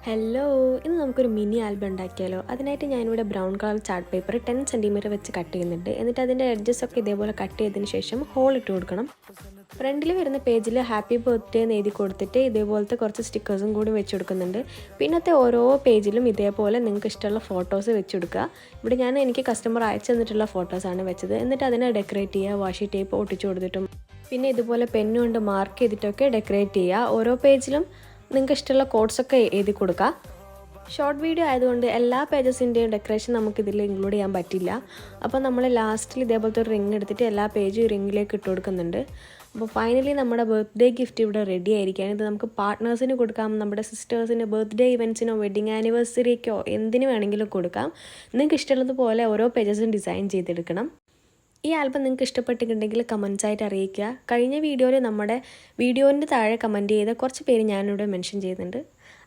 Hello, ഇന്ന് നമുക്കൊരു mini album ഉണ്ടാക്കിയാലോ. അതിനായിട്ട് ഞാനിവിടെ brown colour chart paper 10 centimetre വെച്ച് കട്ട് ചെയ്യുന്നുണ്ട്. എന്നിട്ട് അതിൻ്റെ എഡ്ജസ് ഒക്കെ ഇതേപോലെ കട്ട് ചെയ്തതിന് ശേഷം ഹോൾ ഇട്ട് കൊടുക്കണം. ഫ്രണ്ടിൽ വരുന്ന പേജിൽ ഹാപ്പി ബർത്ത്ഡേ എന്ന് എഴുതി കൊടുത്തിട്ട് ഇതേപോലത്തെ കുറച്ച് സ്റ്റിക്കേഴ്സും കൂടി വെച്ച് കൊടുക്കുന്നുണ്ട്. പിന്നത്തെ ഓരോ പേജിലും ഇതേപോലെ നിങ്ങൾക്ക് ഇഷ്ടമുള്ള ഫോട്ടോസ് വെച്ച് കൊടുക്കുക. ഇവിടെ എനിക്ക് കസ്റ്റമർ അയച്ചു തന്നിട്ടുള്ള ഫോട്ടോസാണ് വെച്ചത്. എന്നിട്ട് അതിനെ ഡെക്കറേറ്റ് ചെയ്യുക, വാഷി ടേപ്പ് ഒട്ടിച്ചു കൊടുത്തിട്ടും പിന്നെ ഇതുപോലെ പെന്നുകൊണ്ട് മാർക്ക് ചെയ്തിട്ടൊക്കെ ഡെക്കറേറ്റ് ചെയ്യുക. ഓരോ പേജിലും നിങ്ങൾക്ക് ഇഷ്ടമുള്ള കോഡ്സൊക്കെ എഴുതി കൊടുക്കുക. ഷോർട്ട് വീഡിയോ ആയതുകൊണ്ട് എല്ലാ പേജസിൻ്റെയും ഡെക്കറേഷൻ നമുക്കിതിൽ ഇൻക്ലൂഡ് ചെയ്യാൻ പറ്റില്ല. അപ്പോൾ നമ്മൾ ലാസ്റ്റിൽ ഇതേപോലത്തെ ഒരു റിങ് എടുത്തിട്ട് എല്ലാ പേജും റിങ്ങിലേക്ക് ഇട്ട് കൊടുക്കുന്നുണ്ട്. അപ്പോൾ ഫൈനലി നമ്മുടെ ബർത്ത്ഡേ ഗിഫ്റ്റ് ഇവിടെ റെഡി ആയിരിക്കുകയാണ്. ഇത് നമുക്ക് പാർട്ട്നേഴ്സിന് കൊടുക്കാം, നമ്മുടെ സിസ്റ്റേഴ്സിന് ബർത്ത്ഡേ ഇവൻറ്റ്സിനോ വെഡിങ് ആനിവേഴ്സറിക്കോ എന്തിനു വേണമെങ്കിലും കൊടുക്കാം. നിങ്ങൾക്ക് ഇഷ്ടമുള്ളതുപോലെ ഓരോ പേജസും ഡിസൈൻ ചെയ്തെടുക്കണം. ഈ ആൽബം നിങ്ങൾക്ക് ഇഷ്ടപ്പെട്ടിട്ടുണ്ടെങ്കിൽ കമൻസ് ആയിട്ട് അറിയിക്കുക. കഴിഞ്ഞ വീഡിയോയിൽ നമ്മുടെ വീഡിയോൻ്റെ താഴെ കമൻറ്റ് ചെയ്ത കുറച്ച് പേര് ഞാനിവിടെ മെൻഷൻ ചെയ്യുന്നുണ്ട്.